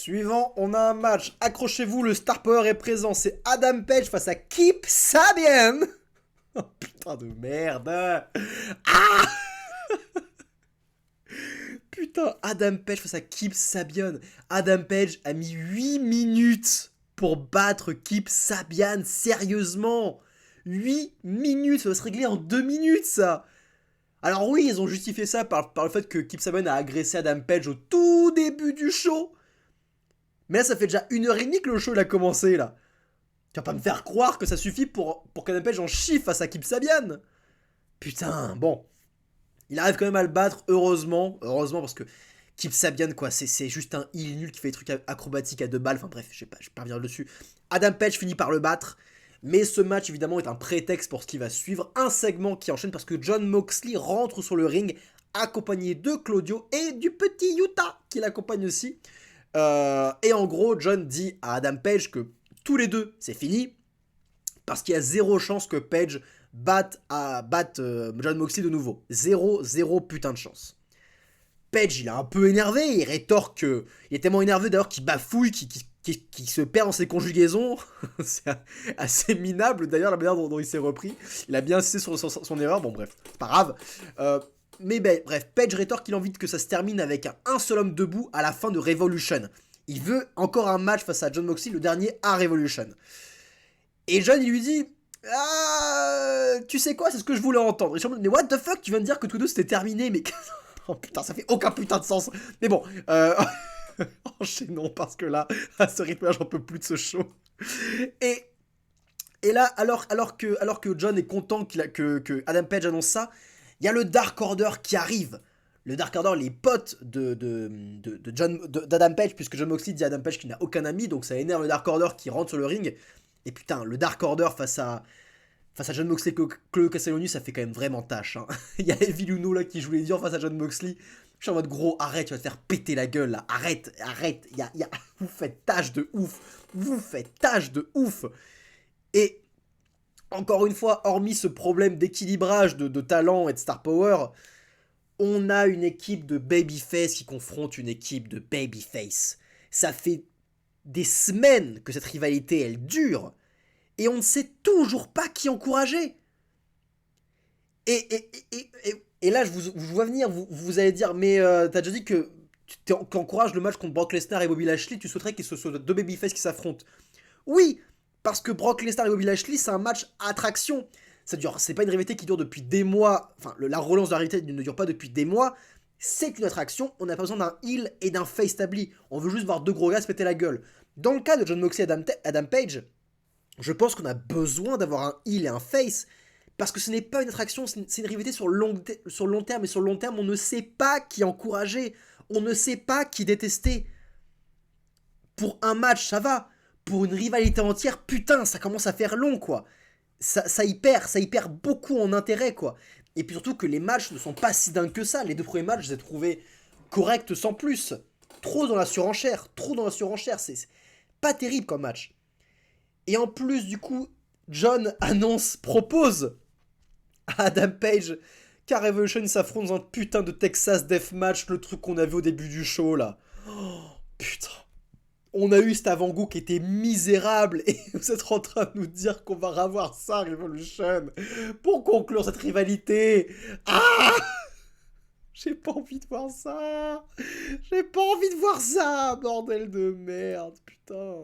Suivant, on a un match. Accrochez-vous, le star power est présent. C'est Adam Page face à Kip Sabian. Oh putain de merde. Ah putain, Adam Page face à Kip Sabian. Adam Page a mis 8 minutes pour battre Kip Sabian. Sérieusement, 8 minutes, ça va se régler en 2 minutes ça. Alors oui, ils ont justifié ça par le fait que Kip Sabian a agressé Adam Page au tout début du show. Mais là, ça fait déjà 1h30 que le show il a commencé, là. Tu vas pas me faire croire que ça suffit pour qu'Adam Page en chie face à Kip Sabian. Putain, bon. Il arrive quand même à le battre, heureusement. Heureusement, parce que Kip Sabian, quoi, c'est juste un heel nul qui fait des trucs acrobatiques à 2 balles. Enfin bref, je sais pas, je vais pas revenir dessus. Adam Page finit par le battre. Mais ce match, évidemment, est un prétexte pour ce qui va suivre. Un segment qui enchaîne parce que Jon Moxley rentre sur le ring, accompagné de Claudio et du petit Yuta, qui l'accompagne aussi. Et en gros, John dit à Adam Page que tous les deux, c'est fini. Parce qu'il y a 0 chance que Page batte Jon Moxley de nouveau. 0 putain de chance. Page, il est un peu énervé. Il rétorque que... Il est tellement énervé d'ailleurs qu'il bafouille, qu'il se perd dans ses conjugaisons. C'est assez minable d'ailleurs la manière dont il s'est repris. Il a bien insisté sur son erreur. Bon bref, c'est pas grave. Mais bref, Page rétorque qu'il a envie que ça se termine avec un seul homme debout à la fin de Revolution. Il veut encore un match face à Jon Moxley, le dernier à Revolution. Et Jon, il lui dit tu sais quoi, c'est ce que je voulais entendre. Et je me dis, mais what the fuck, tu viens de dire que tous les deux c'était terminé, mais... oh putain, ça fait aucun putain de sens. Mais bon, enchaînons parce que là, à ce rythme-là, j'en peux plus de ce show. Et là, alors que Jon est content que Adam Page annonce ça, il y a le Dark Order qui arrive. Le Dark Order, les potes d'Adam Page, puisque Jon Moxley dit à Adam Page qu'il n'a aucun ami, donc ça énerve le Dark Order qui rentre sur le ring. Et putain, le Dark Order face à Jon Moxley, Claudio Castagnoli, ça fait quand même vraiment tâche. Hein. Il y a Evil Uno là qui joue les durs face à Jon Moxley. Je suis en mode gros, arrête, tu vas te faire péter la gueule là. Arrête. Vous faites tâche de ouf. Et encore une fois, hormis ce problème d'équilibrage de talent et de star power, on a une équipe de babyface qui confronte une équipe de babyface. Ça fait des semaines que cette rivalité, elle dure, et on ne sait toujours pas qui encourager. Et là, je vous vois venir, vous allez dire, mais t'as déjà dit que tu encourages le match contre Brock Lesnar et Bobby Lashley, tu souhaiterais que ce soit deux babyface qui s'affrontent. Oui, parce que Brock Lesnar et Bobby Lashley, c'est un match à attraction. C'est pas une rivalité qui dure depuis des mois. Enfin, la relance de la rivalité ne dure pas depuis des mois. C'est une attraction. On n'a pas besoin d'un heel et d'un face établi. On veut juste voir deux gros gars se péter la gueule. Dans le cas de Jon Moxley et Adam Page, je pense qu'on a besoin d'avoir un heel et un face. Parce que ce n'est pas une attraction, c'est une rivalité sur long terme. Et sur le long terme, on ne sait pas qui encourager. On ne sait pas qui détester. Pour un match, ça va. Pour une rivalité entière, putain, ça commence à faire long, quoi. Ça y perd beaucoup en intérêt, quoi. Et puis surtout que les matchs ne sont pas si dingues que ça. Les 2 premiers matchs, je les ai trouvés corrects sans plus. Trop dans la surenchère, c'est pas terrible comme match. Et en plus, du coup, John propose à Adam Page qu'à Revolution s'affronte dans un putain de Texas Deathmatch, le truc qu'on a vu au début du show, là. Oh, putain. On a eu cet avant-goût qui était misérable et vous êtes en train de nous dire qu'on va revoir ça, Revolution, pour conclure cette rivalité. Ah! J'ai pas envie de voir ça. Bordel de merde, putain.